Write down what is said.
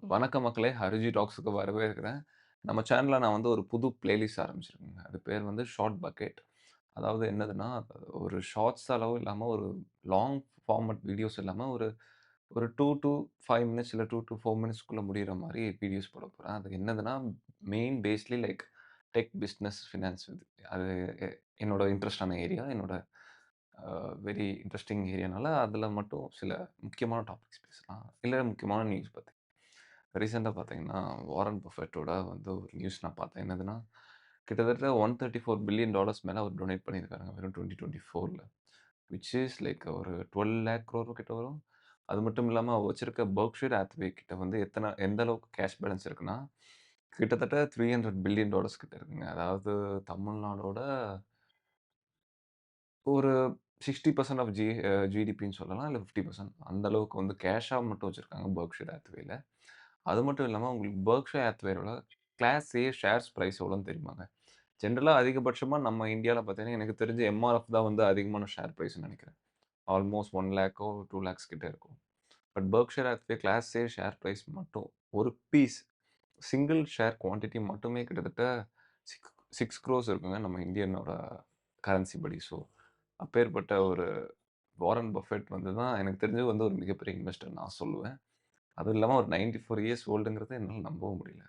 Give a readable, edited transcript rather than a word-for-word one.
வணக்கம் மக்களே! ஹரிஜி டாக்ஸுக்கு வரவேற்கிறேன். நம்ம சேனல்ல நான் வந்து ஒரு புது பிளேலிஸ்ட் ஆரம்பிச்சிருக்கேங்க. அது பேர் வந்து ஷார்ட் பக்கெட். அதாவது என்னதுன்னா, ஒரு ஷார்ட்ஸ் அளவு இல்லாம, ஒரு லாங் ஃபார்மட் வீடியோஸ் இல்லாம, ஒரு ஒரு 2 டூ 5 மினிட்ஸ் இல்ல 2 டூ 4 மினிட்ஸ்க்குள்ள முடியிற மாரி வீடியோஸ் போடப் போறேன். அது என்னதுன்னா, main Paisley like tech, business, finance அது எ என்னோட இன்ட்ரெஸ்டான ஏரியா. என்னோட வெரி இன்ட்ரஸ்டிங் ஏரியானால, அதில மட்டும் சில முக்கியமான டாபிக்ஸ் பேசலாம். இல்ல முக்கியமான நியூஸ் பத்தி. ரீசென்ட்டா பார்த்தீங்கன்னா, வாரன் பஃபெட்டோட வந்து ஒரு நியூஸ் நான் பார்த்தேன். என்னதுன்னா, கிட்டத்தட்ட $134 பில்லியன் மேல அவர் டொனேட் பண்ணியிருக்காருங்க. வெறும் 2024ல. விச் இஸ் லைக் ஒரு 12,00,000 crore கிட்ட வரும். அது மட்டும் இல்லாம அவர் வச்சிருக்க பெர்க்ஷைர் ஹேத்வே கிட்ட வந்து எந்த அளவுக்கு கேஷ் பேலன்ஸ் இருக்குன்னா, கிட்டத்தட்ட $300 பில்லியன் கிட்ட இருக்குங்க. அதாவது தமிழ்நாடோட ஒரு 60% ஆஃப் ஜிடிபின்னு சொல்லலாம். இல்ல 50% அந்த அளவுக்கு வந்து கேஷா மட்டும் வச்சிருக்காங்க பெர்க்ஷைர் ஹேத்வேல. அது மட்டும் இல்லாம உங்களுக்கு பெர்க்ஷைர் ஹேத்வேயோட கிளாஸ் ஏ ஷேர்ஸ் பிரைஸ் எவ்வளோன்னு தெரியுமாங்க? ஜெனரலா அதிகபட்சமா நம்ம இந்தியால பார்த்தீங்கன்னா, எனக்கு தெரிஞ்சு எம்ஆர்எஃப் தான் வந்து அதிகமான ஷேர் பிரைஸ்ன்னு நெனைக்கிறேன். ஆல்மோஸ்ட் 1,00,000 2,00,000 கிட்ட இருக்கும். But Berkshire Hathaway class A share price மட்டும் ஒரு பீஸ் சிங்கிள் ஷேர் குவான்டிட்டி மட்டுமே கிட்டத்தட்ட 6 குரோர்ஸ் இருக்குங்க நம்ம இந்தியனோட கரன்சி படி. ஸோ அப்பேற்பட்ட ஒரு வாரன் பஃபெட் வந்து தான் எனக்கு தெரிஞ்சு வந்து ஒரு மிகப்பெரிய இன்வெஸ்டர் நான் சொல்லுவேன். அதுவும் இல்லாம ஒரு 94 இயர்ஸ் ஓல்டுங்கிறத என்னால நம்பவும் முடியல.